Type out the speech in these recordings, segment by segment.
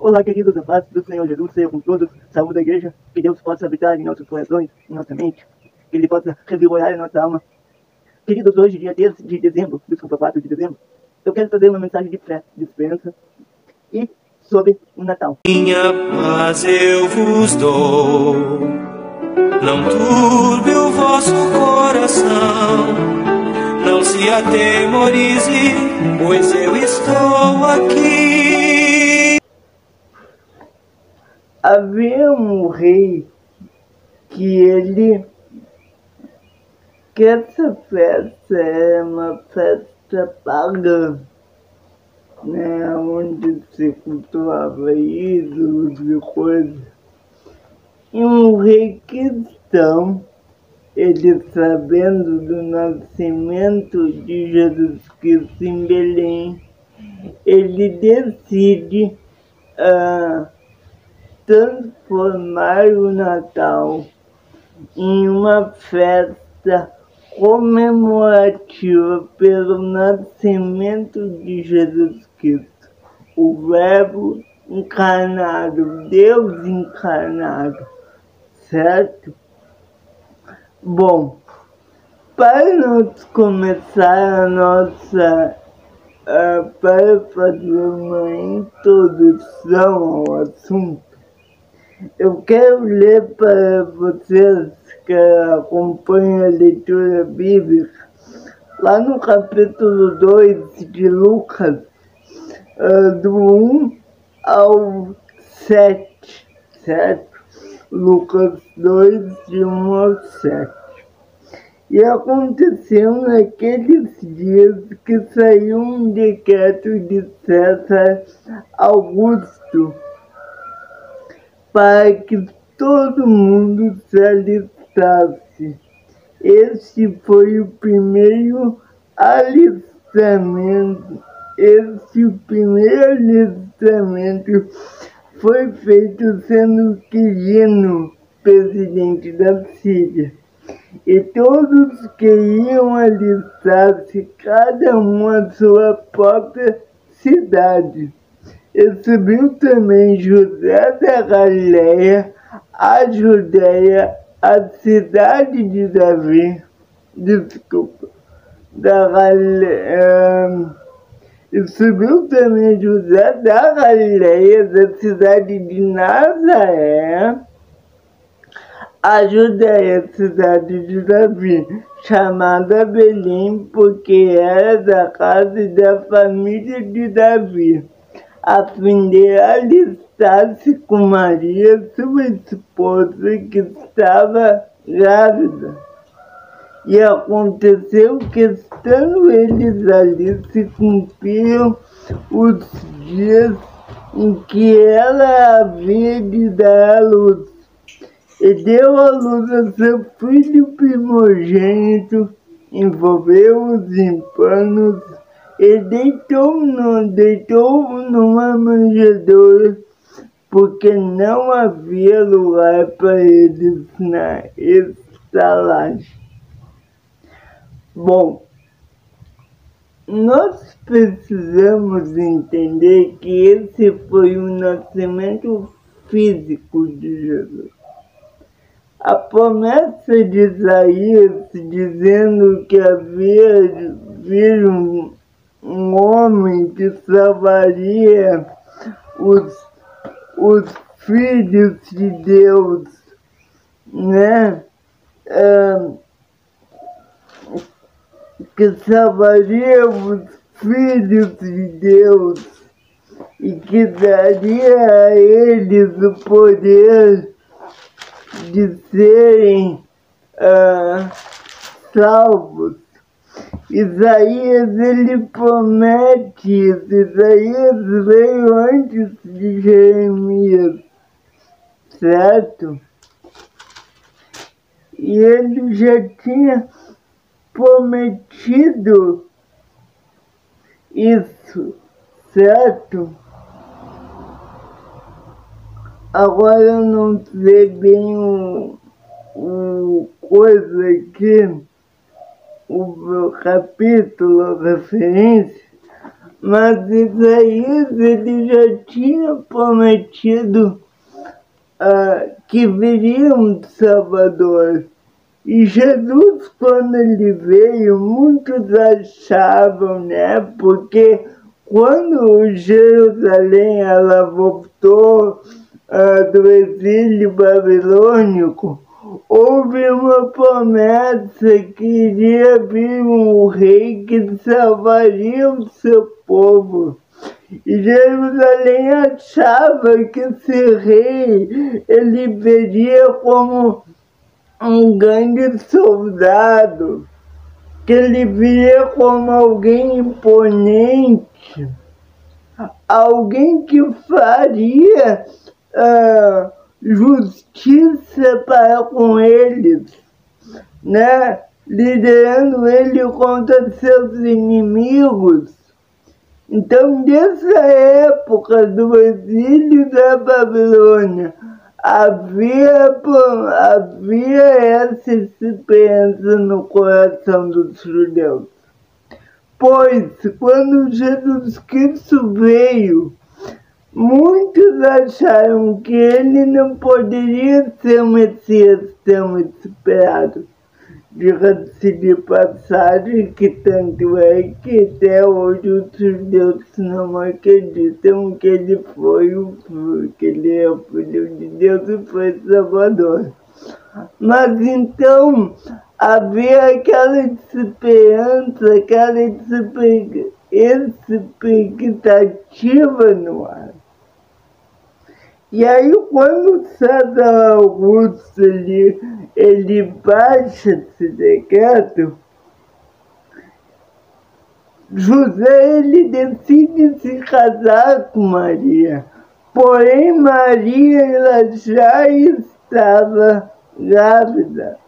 Olá, queridos, a paz do Senhor Jesus seja com todos, saúde da igreja, que Deus possa habitar em nossos corações, em nossa mente, que Ele possa revigorar em nossa alma. Queridos, hoje, dia 10 de dezembro, desculpa, 4 de dezembro, eu quero trazer uma mensagem de fé, de esperança e sobre o Natal. Minha paz eu vos dou, não turbe o vosso coração, não se atemorize, pois eu estou aqui. Havia um rei que ele, que essa festa é uma festa pagã, né, onde se cultuava ídolos e coisas. E um rei cristão, ele sabendo do nascimento de Jesus Cristo em Belém, ele decide transformar o Natal em uma festa comemorativa pelo nascimento de Jesus Cristo, o Verbo encarnado, Deus encarnado, certo? Bom, para nós começar a nossa, para fazer uma introdução ao assunto, eu quero ler para vocês que acompanham a leitura bíblica, lá no capítulo 2 de Lucas, do 1 ao 7, certo? Lucas 2, de 1 ao 7. E aconteceu naqueles dias que saiu um decreto de César Augusto para que todo mundo se alistasse. Este foi o primeiro alistamento. Foi feito sendo Quirino presidente da Síria. E todos que iam alistar-se, cada um a sua própria cidade. E subiu também José da Galileia, a Judéia, a cidade de Davi, e subiu também José da Galileia, da cidade de Nazaré, a Judéia, cidade de Davi, chamada Belém, porque era da casa e da família de Davi, a fim de alistar-se com Maria, sua esposa, que estava grávida. E aconteceu que, estando eles ali, se cumpriram os dias em que ela havia de dar à luz. E deu à luz a seu filho primogênito, envolveu-os em panos e deitou-o numa manjedoura, porque não havia lugar para eles na estalagem. Bom, nós precisamos entender que esse foi o nascimento físico de Jesus. A promessa de Isaías dizendo que havia de vir um homem que salvaria os filhos de Deus, né? Que salvaria os filhos de Deus e que daria a eles o poder de serem salvos. Isaías, ele promete isso. Isaías veio antes de Jeremias, certo? E ele já tinha prometido isso, certo? Agora eu não sei bem o coisa aqui, o capítulo, a referência, Mas Isaías, ele já tinha prometido que viria um Salvador. E Jesus, quando ele veio, muitos achavam, né? Porque quando Jerusalém ela voltou do exílio babilônico, houve uma promessa que iria vir um rei que salvaria o seu povo. E Jerusalém achava que esse rei, ele veria como um grande soldado, que ele via como alguém imponente, alguém que faria justiça para com eles, né? Liderando ele contra seus inimigos. Então, nessa época do exílio da Babilônia, havia essa esperança no coração dos judeus. Pois, quando Jesus Cristo veio, muitos acharam que ele não poderia ser o Messias tão esperado. Diga-se de passagem que tanto é que até hoje os judeus não acreditam que ele que ele é o Filho de Deus e foi Salvador. Mas então havia aquela esperança, aquela expectativa no ar. E aí, quando César Augusto ele baixa esse decreto, José ele decide se casar com Maria. Porém, Maria ela já estava grávida,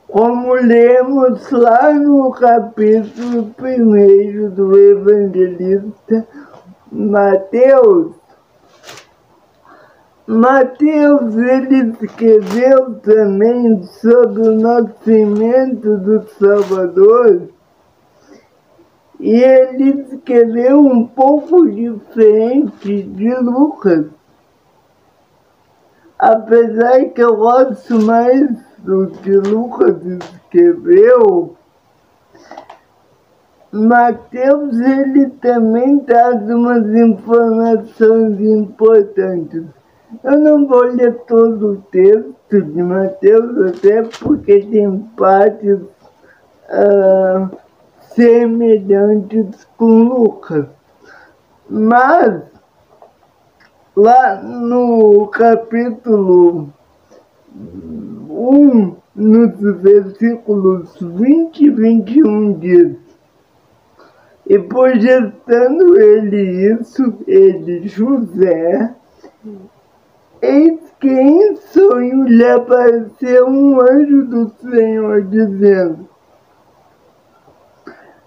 como lemos lá no capítulo 1 do evangelista Mateus. Mateus ele escreveu também sobre o nascimento do Salvador, e ele escreveu um pouco diferente de Lucas. Apesar que eu gosto mais do que Lucas escreveu, Mateus ele também traz umas informações importantes. Eu não vou ler todo o texto de Mateus, até porque tem partes semelhantes com Lucas. Mas, lá no capítulo 1, nos versículos 20 e 21 diz: e projetando ele, José, eis que em sonho lhe apareceu um anjo do Senhor, dizendo: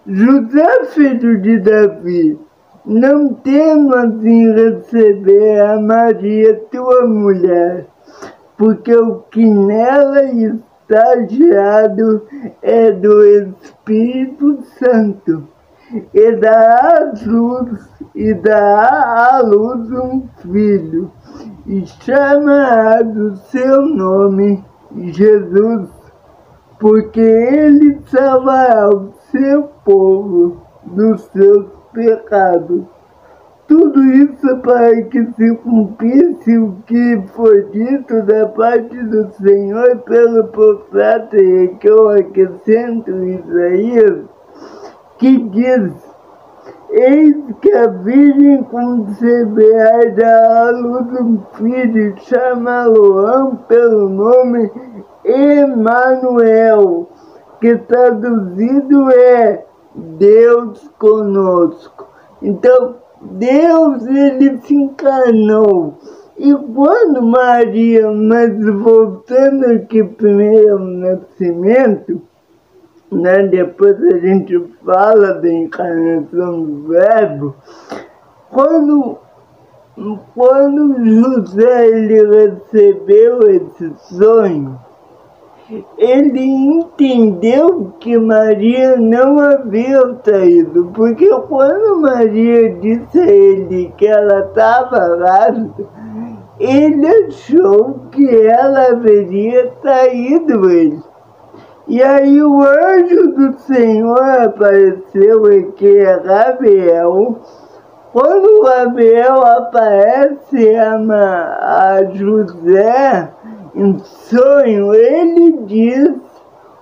José, filho de Davi, não temas em receber a Maria, tua mulher, porque o que nela está gerado é do Espírito Santo, e dará à luz um filho, e chamará do seu nome Jesus, porque ele salvará o seu povo dos seus pecados. Tudo isso para que se cumprisse o que foi dito da parte do Senhor pelo profeta que eu acrescento Isaías, que diz: eis que a virgem conceberá e dará à luz um filho, chamá-lo-ão pelo nome Emanuel, que traduzido é Deus conosco. Então, Deus ele se encarnou. E quando Maria, mas voltando aqui primeiro ao nascimento, né, depois a gente fala da encarnação do Verbo, quando José ele recebeu esse sonho, ele entendeu que Maria não havia traído, porque quando Maria disse a ele que ela estava grávida, ele achou que ela haveria traído ele. E aí o anjo do Senhor apareceu, e que é Gabriel. Quando Gabriel aparece a José em sonho, ele diz: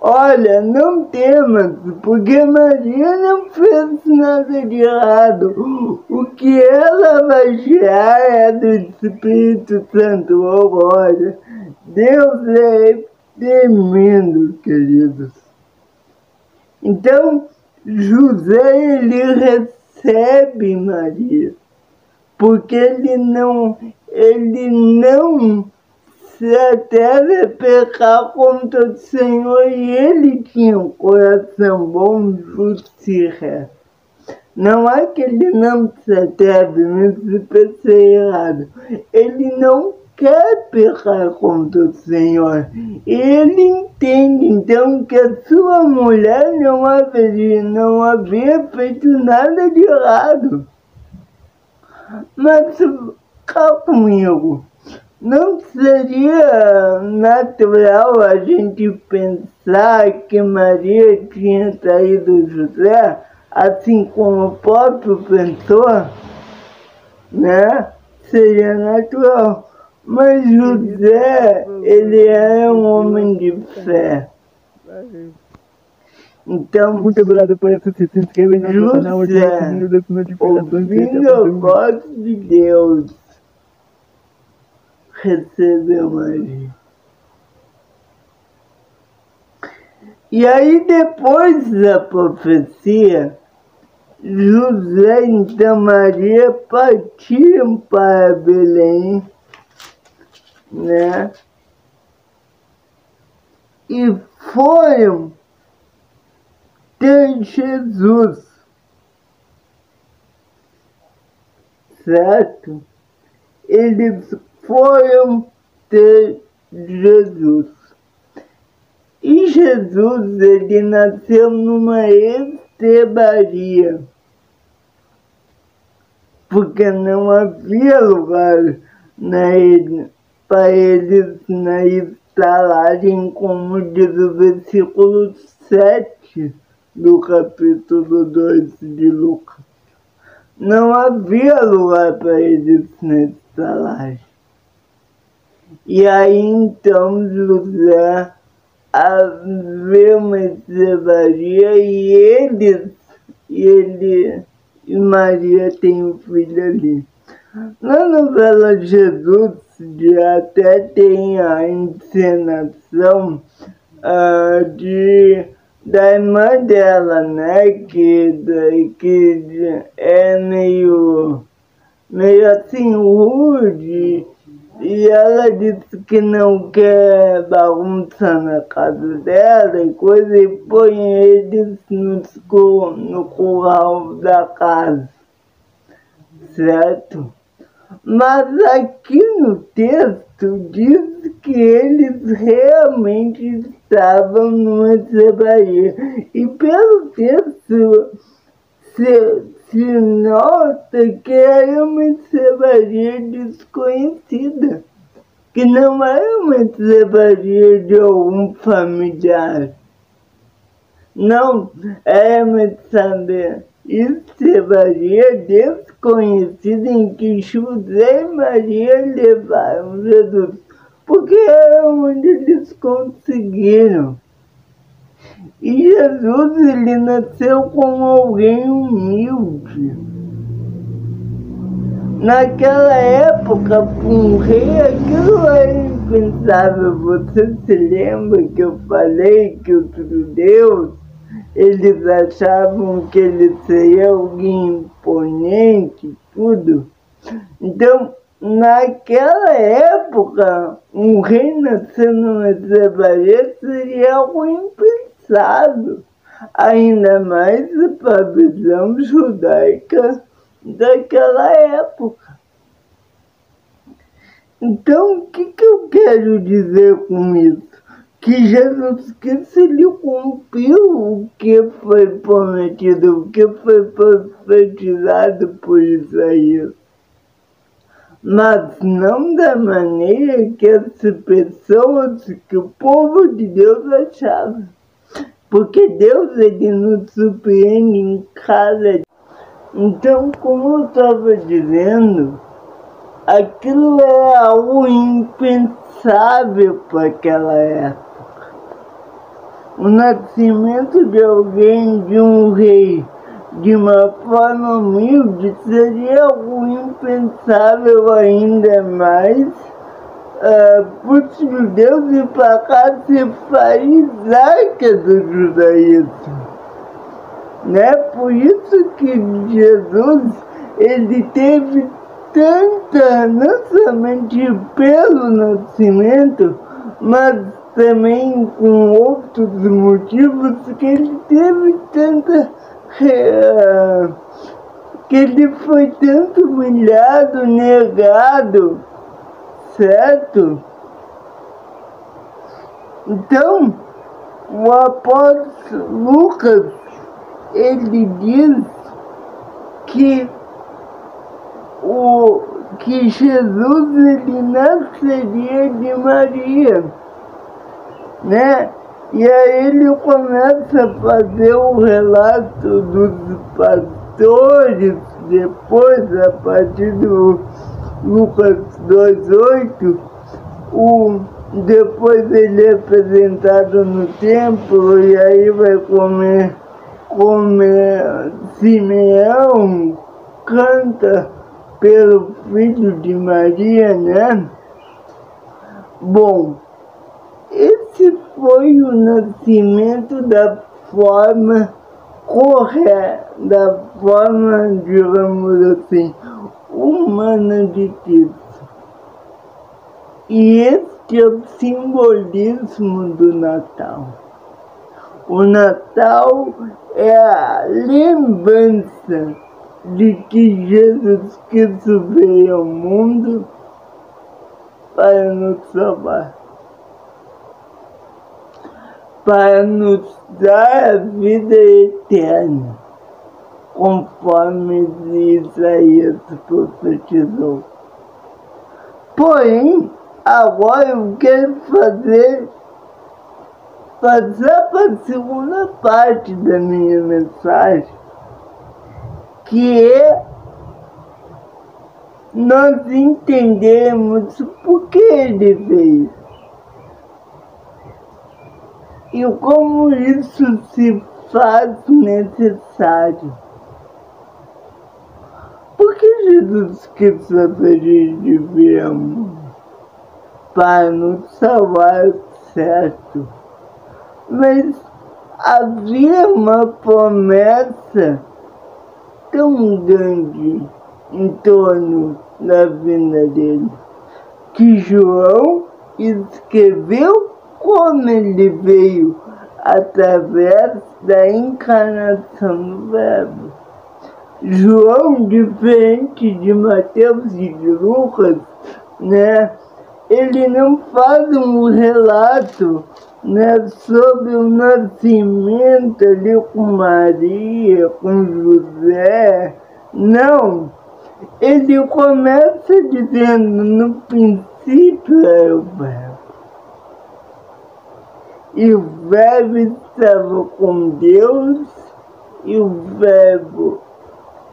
olha, não temas, porque Maria não fez nada de errado. O que ela vai gerar é do Espírito Santo. Olha, Deus é tremendo, queridos. Então, José, ele recebe Maria, porque ele não se atreve a pecar contra o Senhor, e ele tinha um coração bom, justo e reto. Não é que ele não se atreve, mas se pensei errado. Ele não quer pecar contra o Senhor. Ele entende, então, que a sua mulher não havia feito nada de errado. Mas, cá comigo, não seria natural a gente pensar que Maria tinha traído José, assim como o próprio pensou, né? Seria natural. Mas José, ele é um homem de fé. Então, muito obrigado por assistir. Se inscreva no nosso canal, ative o sininho das notificações. Ouvindo a voz de Deus, recebeu Maria. E aí, depois da profecia, José e Maria partiram para Belém, né? E foram ter Jesus, certo? Eles foram ter Jesus. E Jesus, ele nasceu numa estrebaria, porque não havia lugar para eles na estalagem, como diz o versículo 7 do capítulo 2 de Lucas. Não havia lugar para eles na estalagem. E aí então José vê uma estrebaria e Maria tem um filho ali. Na novela Jesus até tem a encenação da irmã dela, né? Que é meio assim rude. E ela disse que não quer bagunça na casa dela e coisa, e põe eles no curral da casa, certo? Mas aqui no texto diz que eles realmente estavam numa estrebaria. E pelo texto se nota que era uma estrebaria desconhecida, que não era uma estrebaria de algum familiar. Não, era uma estrebaria desconhecida em que José e Maria levaram Jesus, porque era onde eles conseguiram. E Jesus, ele nasceu como alguém humilde. Naquela época, para um rei, aquilo era impensável. Você se lembra que eu falei que os judeus, eles achavam que ele seria alguém imponente, tudo. Então, naquela época, um rei nascendo numa estrebaria seria algo impensável, ainda mais para a visão judaica daquela época. Então, o que eu quero dizer com isso? que Jesus Cristo ele cumpriu o que foi prometido, o que foi profetizado por Isaías. Mas não da maneira que as pessoas, que o povo de Deus achava. Porque Deus ele nos surpreende em cada dia. Então, como eu estava dizendo, aquilo é algo impensável para aquela época. O nascimento de alguém, de um rei, de uma forma humilde, seria algo impensável ainda mais para os judeus e para a classe farisaica do judaísmo. Né? Por isso que Jesus ele teve tanta, não somente pelo nascimento, mas também com outros motivos, que ele teve tanta que ele foi tanto humilhado, negado, certo? Então, o apóstolo Lucas, ele diz que Jesus ele nasceria de Maria, né? E aí ele começa a fazer o relato dos pastores, depois, a partir do Lucas 2:8, depois ele é apresentado no templo, e aí vai comer Simeão canta pelo filho de Maria, né? Bom, esse foi o nascimento da forma correta, da forma, digamos assim, humana de Cristo. E este é o simbolismo do Natal. O Natal é a lembrança de que Jesus Cristo veio ao mundo para nos salvar, para nos dar a vida eterna, conforme Isaías profetizou. Porém, agora eu quero passar para a segunda parte da minha mensagem, que é nós entendemos por que ele veio e como isso se faz necessário. Por que Jesus Cristo veio de vir ao mundo? Para nos salvar, certo? Mas havia uma promessa tão grande em torno da vinda dele, que João escreveu como ele veio através da encarnação do Verbo. João, diferente de Mateus e de Lucas, né, ele não faz um relato, né, sobre o nascimento ali com Maria, com José. Não, ele começa dizendo: no princípio era o Verbo, e o Verbo estava com Deus, e o Verbo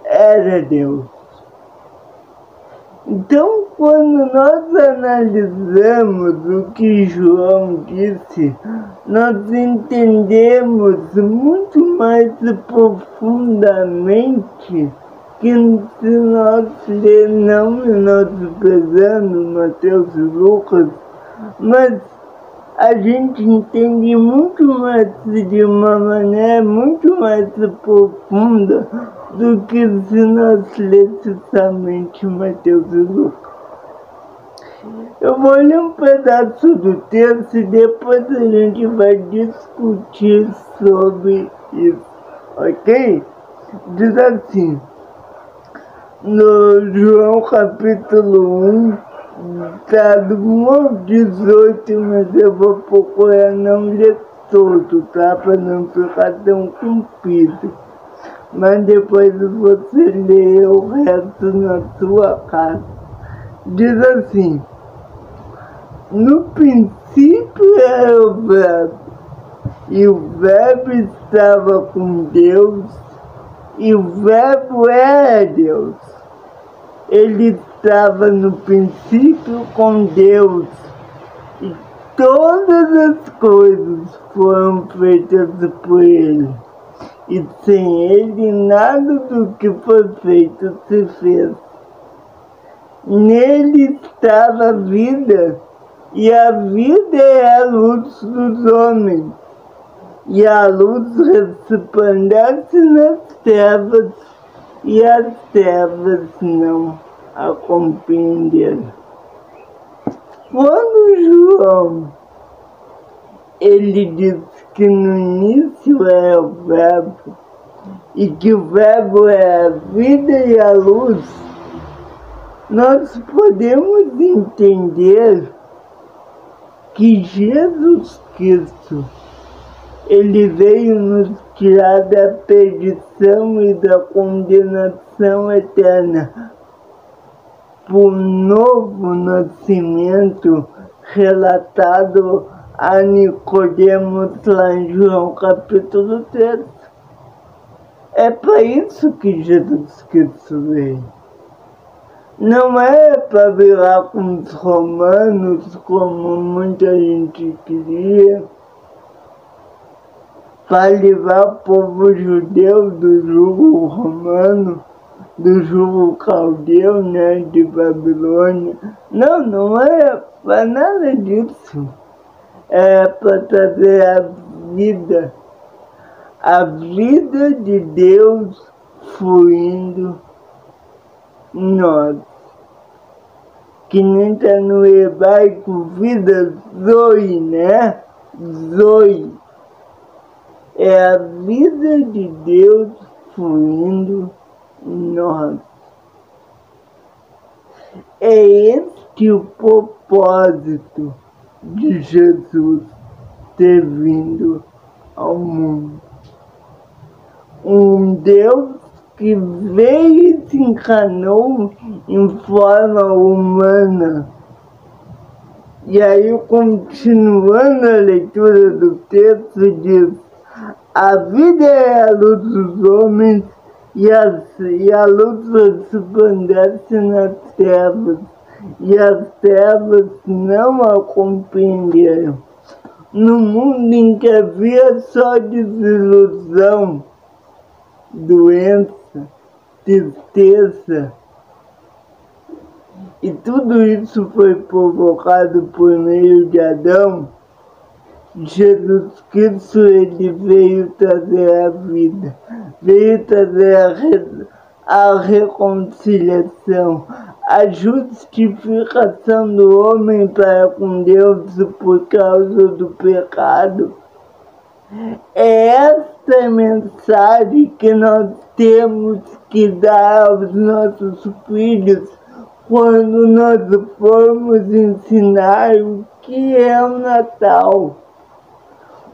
era Deus. Então, quando nós analisamos o que João disse, nós entendemos muito mais profundamente que se nós ler não menosprezando Mateus e Lucas, mas a gente entende muito mais, de uma maneira muito mais profunda, do que se nós lêssemos somente Mateus e Lucas. Eu vou ler um pedaço do texto e depois a gente vai discutir sobre isso, ok? Diz assim, no João capítulo 1, Tá do mundo 18, mas eu vou procurar não ler todo, tá? Pra não ficar tão comprido. Mas depois você lê o resto na sua casa. Diz assim: no princípio era o Verbo, e o Verbo estava com Deus, e o Verbo era Deus. Ele estava no princípio com Deus, e todas as coisas foram feitas por Ele. E sem Ele nada do que foi feito se fez. Nele estava a vida, e a vida é a luz dos homens. E a luz resplandece nas trevas, e as trevas não a compreenderam. Quando João, ele diz que no início é o Verbo, e que o Verbo é a vida e a luz, nós podemos entender que Jesus Cristo, ele veio nos tirar da perdição e da condenação eterna por novo nascimento relatado a Nicodemos lá em João capítulo 3. É para isso que Jesus Cristo veio. Não é para virar com os romanos, como muita gente queria, para livrar o povo judeu do jugo romano, do jugo caldeu, né, de Babilônia. Não é para nada disso. É para trazer a vida de Deus fluindo em nós. Que nem está no hebraico vida zoe, né? Zoe. É a vida de Deus fluindo em nós. É este o propósito de Jesus ter vindo ao mundo. Um Deus que veio e se encarnou em forma humana. E aí, continuando a leitura do texto, diz: a vida é a luz dos homens, e a luz resplandece nas trevas, e as trevas não a compreenderam. No mundo em que havia só desilusão, doença, tristeza, e tudo isso foi provocado por meio de Adão, Jesus Cristo, ele veio trazer a vida, veio trazer a reconciliação, a justificação do homem para com Deus por causa do pecado. É esta mensagem que nós temos que dar aos nossos filhos quando nós formos ensinar o que é o Natal.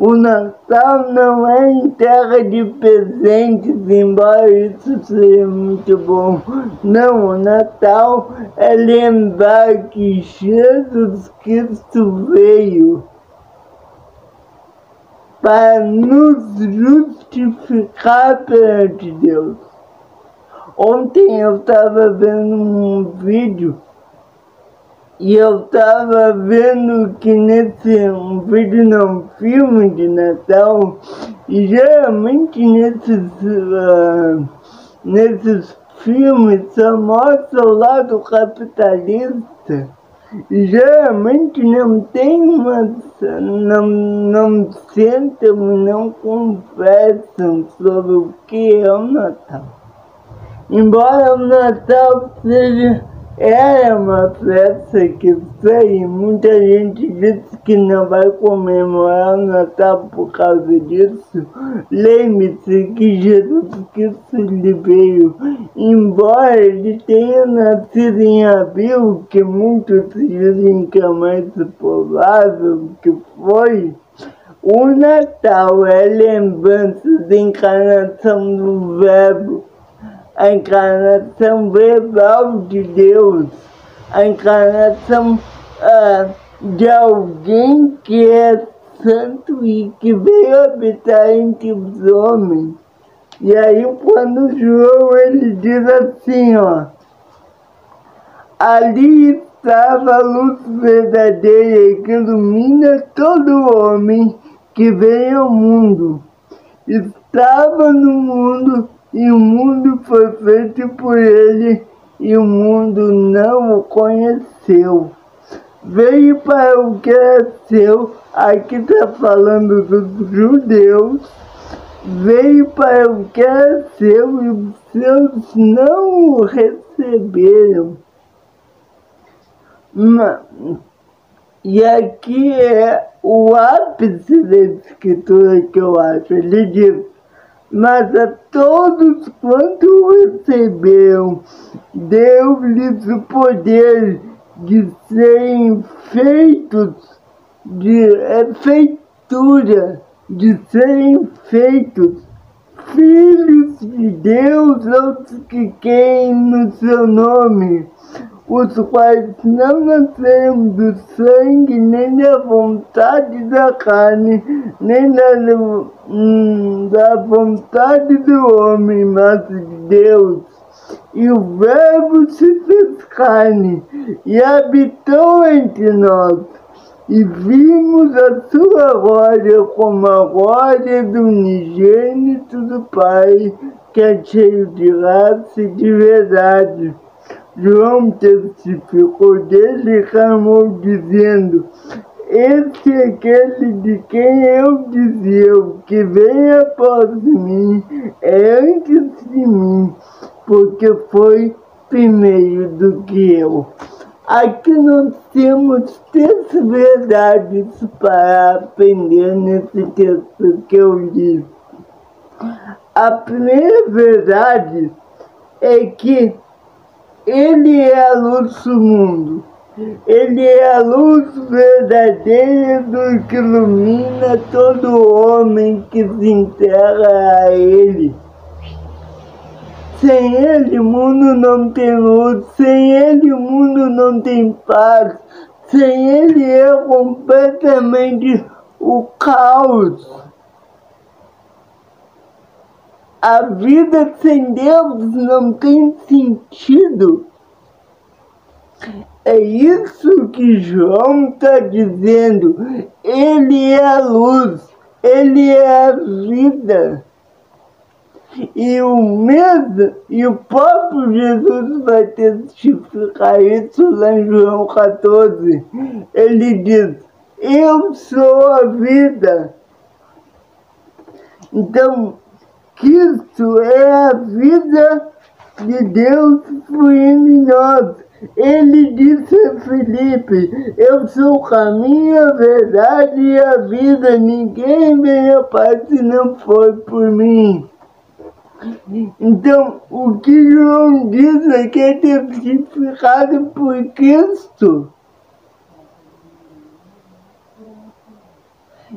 O Natal não é entrega de presentes, embora isso seja muito bom. Não, o Natal é lembrar que Jesus Cristo veio para nos justificar perante Deus. Ontem eu estava vendo um vídeo e eu estava vendo que um filme de Natal, e geralmente nesses filmes só mostra o lado capitalista. E geralmente não sentam e não conversam sobre o que é o Natal. Embora o Natal era uma festa que muita gente diz que não vai comemorar o Natal por causa disso, lembre-se que Jesus Cristo ele veio, embora ele tenha nascido em abril, que muitos dizem que é mais provável que foi. O Natal é lembrança da encarnação do Verbo, a encarnação verbal de Deus, a encarnação de alguém que é santo e que veio habitar entre os homens. E aí quando João ele diz assim, ó, ali estava a luz verdadeira que ilumina todo homem que vem ao mundo. Estava no mundo e o mundo foi feito por ele e o mundo não o conheceu. Veio para o que é seu, aqui está falando dos judeus, veio para o que é seu e os seus não o receberam. E aqui é o ápice da escritura que eu acho. Ele diz, mas a todos quanto receberam, deu-lhes o poder de serem feitos, de serem feitos filhos de Deus aos que creem no seu nome, os quais não nasceram do sangue, nem da vontade da carne, nem da vontade do homem, mas de Deus. E o Verbo se fez carne e habitou entre nós, e vimos a sua glória como a glória do unigênito do Pai, que é cheio de graça e de verdade. João testificou dele e clamou, dizendo, esse é aquele de quem eu dizia, o que vem após mim é antes de mim, porque foi primeiro do que eu. Aqui nós temos 3 verdades para aprender nesse texto que eu li. A primeira verdade é que ele é a luz do mundo. Ele é a luz verdadeira do que ilumina todo homem que se entrega a ele. Sem ele o mundo não tem luz, sem ele o mundo não tem paz, sem ele é completamente o caos. A vida sem Deus não tem sentido. É isso que João está dizendo. Ele é a luz, ele é a vida. E o próprio Jesus vai testificar isso lá em João 14. Ele diz, eu sou a vida. Então, Cristo é a vida de Deus fluindo em nós. Ele disse a Filipe, eu sou o caminho, a verdade e a vida. Ninguém vem ao Pai se não for por mim. Então, o que João diz aqui é testificado por Cristo.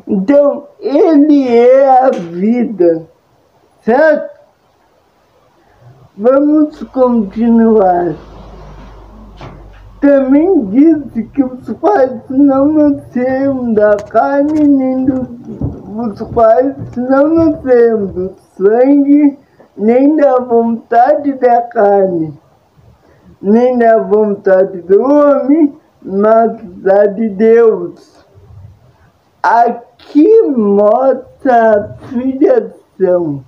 Então, ele é a vida, certo? Vamos continuar. Também diz que os quais não nasceram da carne, nem os quais não nasceram do sangue, nem da vontade da carne, nem da vontade do homem, mas da de Deus. Aqui mostra a filiação.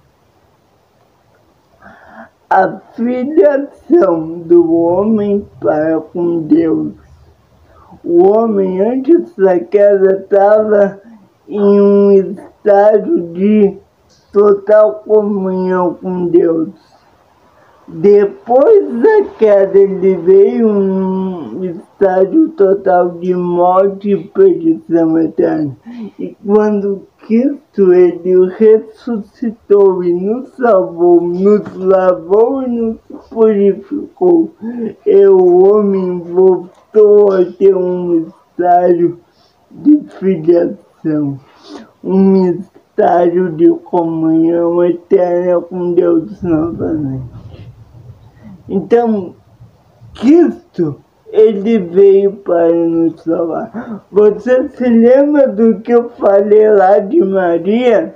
A filiação do homem para com Deus. O homem antes da queda estava em um estado de total comunhão com Deus. Depois da queda, ele veio um estágio total de morte e perdição eterna. E quando Cristo, ele ressuscitou e nos salvou, nos lavou e nos purificou, e o homem voltou a ter um estágio de filiação, um estágio de comunhão eterna com Deus novamente. Então, Cristo, ele veio para nos salvar. Você se lembra do que eu falei lá de Maria?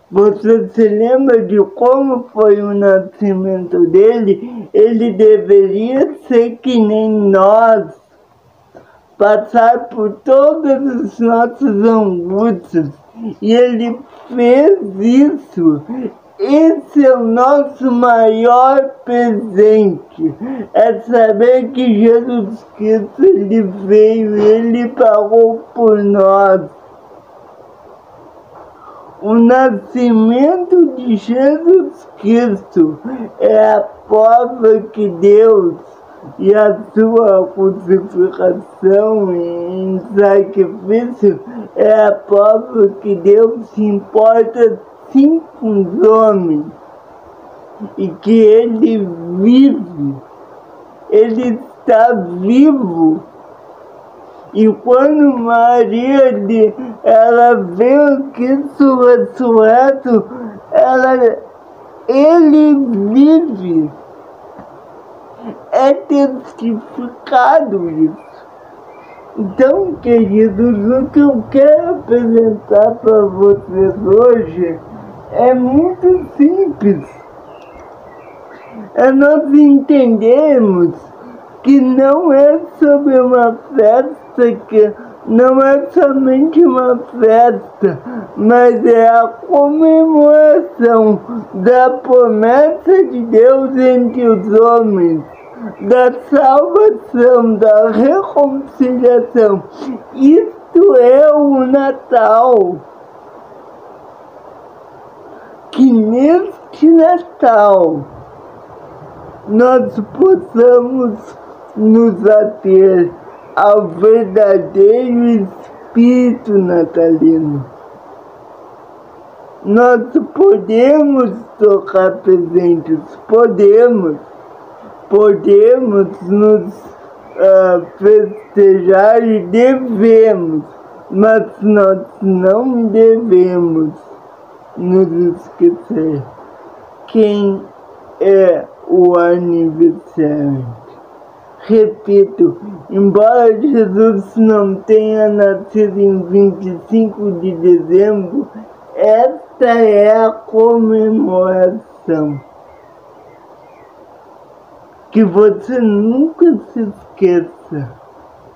Você se lembra de como foi o nascimento dele? Ele deveria ser que nem nós, passar por todas as nossas angústias. E ele fez isso. Esse é o nosso maior presente, é saber que Jesus Cristo, ele veio, ele pagou por nós. O nascimento de Jesus Cristo é a prova que Deus e a sua crucificação em sacrifício é a prova que Deus se importa sim com os homens e que ele vive, ele está vivo. E quando Maria ela vê o Cristo ressurreto, ele vive. É testificado isso. Então, queridos, o que eu quero apresentar para vocês hoje é muito simples. É nós entendermos que não é sobre uma festa, que não é somente uma festa, mas é a comemoração da promessa de Deus entre os homens, da salvação, da reconciliação. Isto é o Natal. Que neste Natal nós possamos nos ater ao verdadeiro espírito natalino. Nós podemos tocar presentes, podemos nos festejar e devemos, mas nós não devemos nos esquecer quem é o aniversariante. Repito, embora Jesus não tenha nascido em 25 de dezembro, esta é a comemoração. Que você nunca se esqueça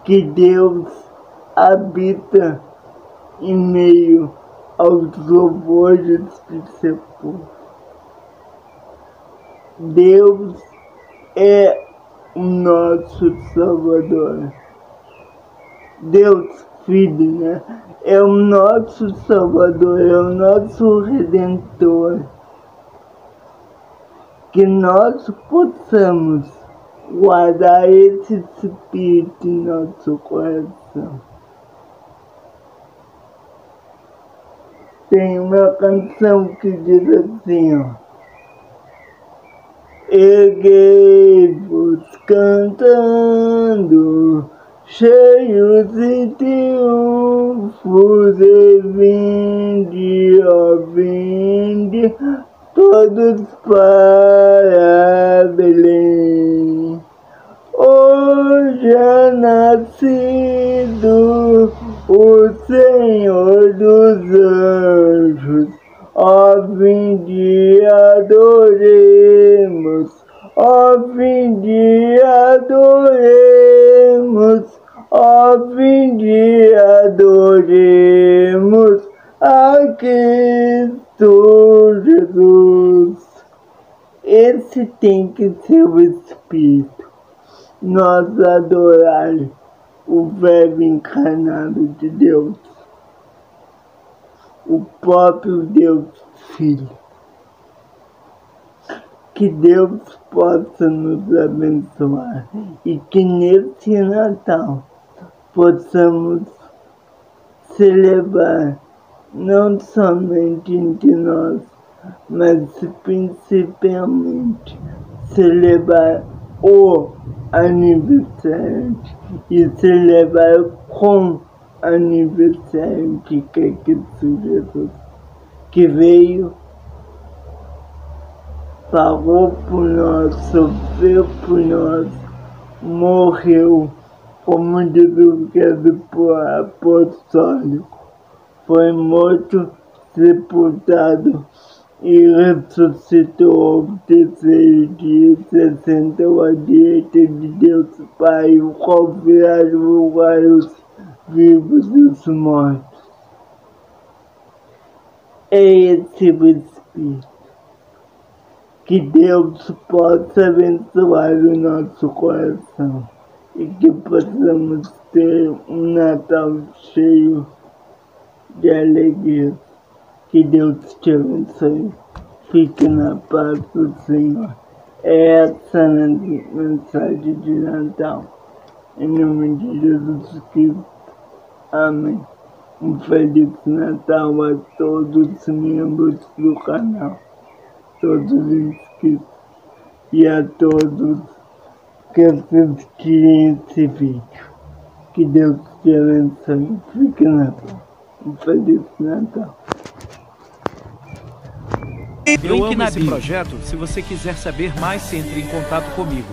que Deus habita em meio aos louvores de seu povo. Deus é o nosso Salvador. Deus Filho, né? É o nosso Salvador, é o nosso Redentor. Que nós possamos guardar esse Espírito em nosso coração. Tem uma canção que diz assim, ó: erguei-vos cantando, cheios de triunfos, e vinde, ó vinde, todos para Belém. Hoje é nascido o Senhor dos anjos. Ó vinde adoremos, ó vinde adoremos, ó vinde adoremos a Cristo Jesus. Esse tem que ser o Espírito. Nós adorar o Verbo encarnado de Deus, o próprio Deus Filho, Que Deus possa nos abençoar e que nesse Natal possamos celebrar não somente entre nós, mas principalmente celebrar o aniversariante e celebrar com aniversariante que é Cristo Jesus, que veio, pagou por nós, sofreu por nós, morreu, como diz o credo apostólico, foi morto, sepultado e ressuscitou ao terceiro dia, se assentou à direita de Deus Pai, o qual virá julgar os vivos e os mortos. É esse o Espírito. Que Deus possa abençoar o nosso coração e que possamos ter um Natal cheio de alegria. Que Deus te abençoe. Fique na paz do Senhor. Essa é a mensagem de Natal. Em nome de Jesus Cristo. Amém. Um feliz Natal a todos os membros do canal, todos os inscritos e a todos que assistirem esse vídeo. Que Deus te abençoe. Fique na paz. Um feliz Natal. Link na bio. Projeto, se você quiser saber mais, entre em contato comigo.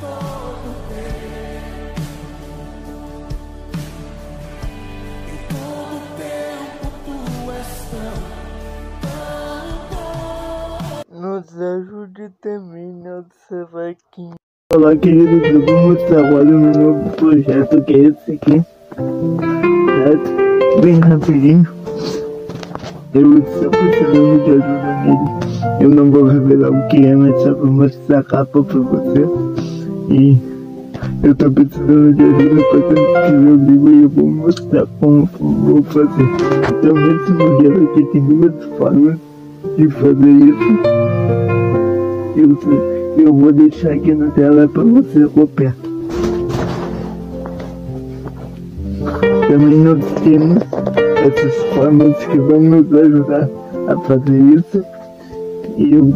Nos ajude também nossa vaquinha. Olá, queridos, eu vou mostrar agora o meu novo projeto, que é esse aqui, certo? Bem rapidinho. Eu estou precisando de ajuda nele. Eu não vou revelar o que é, mas só vou mostrar a capa pra você. E eu estou precisando de ajuda para transcrever o livro e eu vou mostrar como vou fazer. Então nesse modelo aqui tem duas formas de fazer isso. Eu vou deixar aqui na tela para você copiar. Também nós temos essas formas que vão nos ajudar a fazer isso. E eu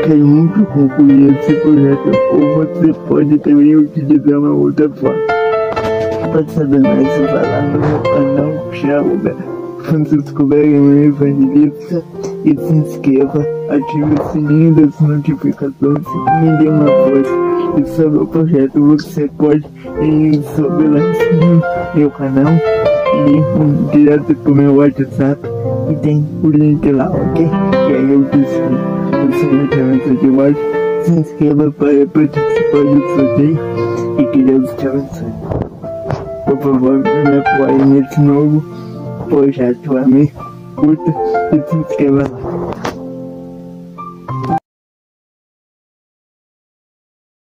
quero muito concluir esse projeto, ou você pode também utilizar uma outra forma. Para saber mais, vai lá no meu canal, chama Francisco Bergman Evangelista, e se inscreva, ative o sininho das notificações e me dê uma força. E sobre o projeto você pode ir sobre lá no meu canal e direto pro meu WhatsApp e tem o link lá, ok? Que aí eu descrevo. O Senhor te abençoe demais. Se inscreva para participar do sorteio e que Deus te abençoe. Por favor, me apoie nesse novo projeto. Amém? Curta e se inscreva lá.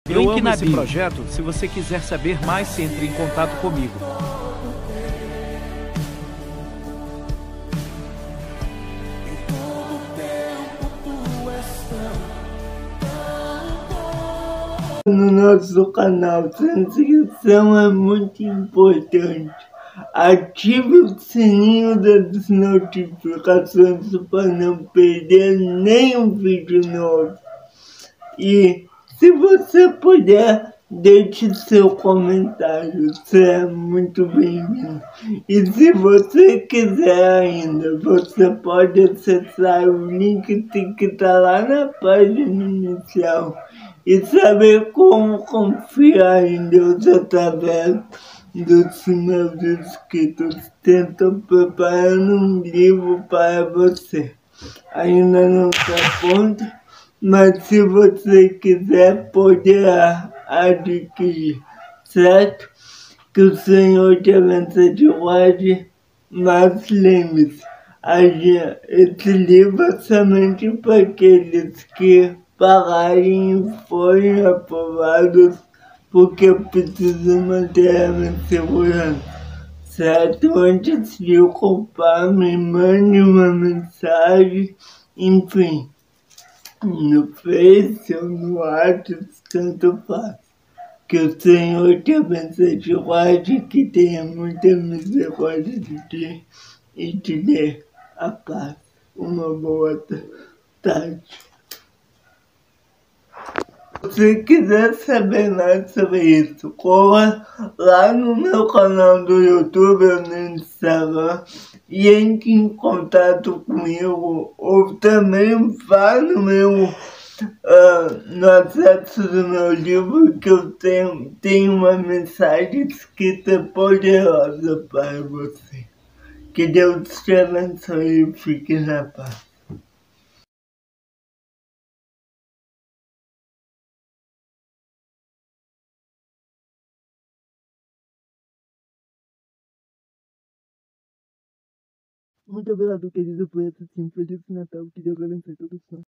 Link na bio. Projeto, se você quiser saber mais, entre em contato comigo. No nosso canal, sua inscrição é muito importante. Ative o sininho das notificações para não perder nenhum vídeo novo. E se você puder, deixe seu comentário, será muito bem-vindo. E se você quiser ainda, você pode acessar o link que está lá na página inicial e saber como confiar em Deus através dos meus inscritos. Estou preparando um livro para você. Ainda não está pronto, mas se você quiser, poderá adquirir, certo? Que o Senhor te abençoe de guarde, mas lembre-se, esse livro é somente para aqueles que pagarem e forem aprovados, porque eu preciso manter a minha segurança, certo? Antes de eu comprar, me mande uma mensagem, enfim. no Face ou no WhatsApp, tanto faz. Que o Senhor te abençoe, te guarde, que tenha muita misericórdia de ti e te dê a paz. Uma boa tarde. Se você quiser saber mais sobre isso, corra lá no meu canal do YouTube ou no Instagram e entre em contato comigo, ou também vá no meu no acesso do meu livro, que eu tenho uma mensagem escrita poderosa para você. Que Deus te abençoe e fique na paz. Muito obrigado, querido, por esse sim. Feliz Natal, que Deus abençoe todos nós.